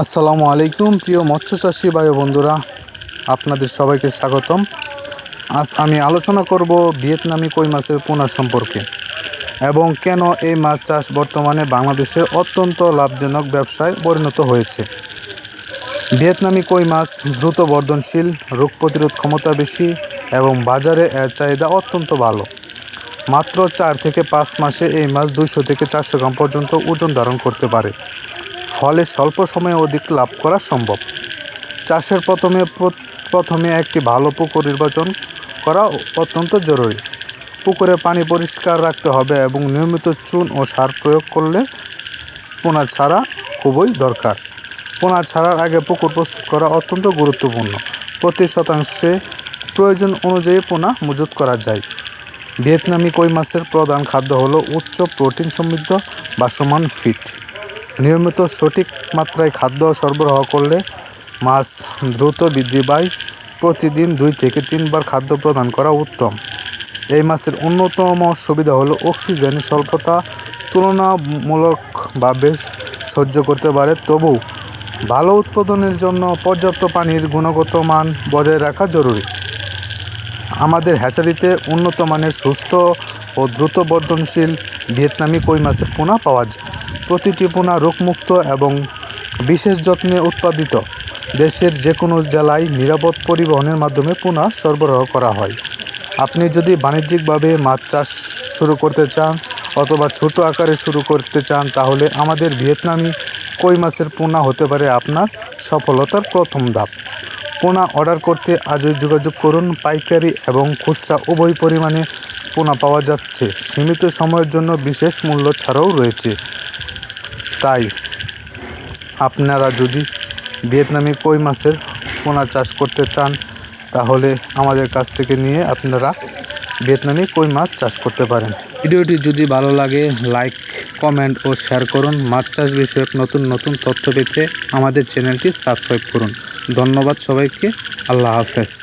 আসসালামু আলাইকুম প্রিয় মৎস্য চাষী ভাই বন্ধুরা, আপনাদের সবাইকে স্বাগতম। আজ আমি আলোচনা করব ভিয়েতনামি কই মাছের পোনা সম্পর্কে এবং কেন এই মাছ চাষ বর্তমানে বাংলাদেশের অত্যন্ত লাভজনক ব্যবসায় পরিণত হয়েছে। ভিয়েতনামি কই মাছ দ্রুত বর্ধনশীল, রোগ প্রতিরোধ ক্ষমতা বেশি এবং বাজারে এর চাহিদা অত্যন্ত ভালো। মাত্র 4 থেকে 5 মাসে এই মাছ 200 থেকে 400 গ্রাম পর্যন্ত ওজন ধারণ করতে পারে, ফলে স্বল্প সময়ে অধিক লাভ করা সম্ভব। চাষের প্রথমে একটি ভালো পুকুর নির্বাচন করা অত্যন্ত জরুরি। পুকুরে পানি পরিষ্কার রাখতে হবে এবং নিয়মিত চুন ও সার প্রয়োগ করলে পোনা ছাড়া খুবই দরকার। পোনা ছাড়ার আগে পুকুর প্রস্তুত করা অত্যন্ত গুরুত্বপূর্ণ। প্রতি শতাংশে প্রয়োজন অনুযায়ী পোনা মজুত করা যায়। ভিয়েতনামি কই মাছের প্রধান খাদ্য হলো উচ্চ প্রোটিন সমৃদ্ধ ভাসমান ফিড। নিয়মিত সঠিক মাত্রায় খাদ্য সরবরাহ করলে মাছ দ্রুত বৃদ্ধি পায়। প্রতিদিন 2 থেকে 3 বার খাদ্য প্রদান করা উত্তম। এই মাছের অন্যতম সুবিধা হলো অক্সিজেন স্বল্পতা তুলনামূলকভাবে সহ্য করতে পারে। তবু ভালো উৎপাদনের জন্য পর্যাপ্ত পানির গুণগত মান বজায় রাখা জরুরি। আমাদের হ্যাচারিতে উন্নত মানের সুস্থ ও দ্রুত বর্ধনশীল ভিয়েতনামি কই মাছের পোনা পাওয়া যায়। প্রতিটি পোনা রোগমুক্ত এবং বিশেষ যত্নে উৎপাদিত। দেশের যে কোনো জেলায় নিরাপদ পরিবহনের মাধ্যমে পোনা সরবরাহ করা হয়। আপনি যদি বাণিজ্যিকভাবে মাছ চাষ শুরু করতে চান অথবা ছোট আকারে শুরু করতে চান, তাহলে আমাদের ভিয়েতনামি কই মাছের পোনা হতে পারে আপনার সফলতার প্রথম ধাপ। পোনা অর্ডার করতে আজই যোগাযোগ করুন। পাইকারি এবং খুচরা উভয় পরিমাণে পোনা পাওয়া যাচ্ছে। সীমিত সময়ের জন্য বিশেষ মূল্য ছাড়াও রয়েছে। তাই আপনারা যদি ভিয়েতনামি কই মাছের পোনা চাষ করতে চান, তাহলে আমাদের কাছ থেকে নিয়ে আপনারা ভিয়েতনামি কই মাছ চাষ করতে পারেন। ভিডিওটি যদি ভালো লাগে লাইক, কমেন্ট ও শেয়ার করুন। মাছ চাষ বিষয়ক নতুন নতুন তথ্য পেতে আমাদের চ্যানেলটি সাবস্ক্রাইব করুন। ধন্যবাদ সবাইকে। আল্লাহ হাফেজ।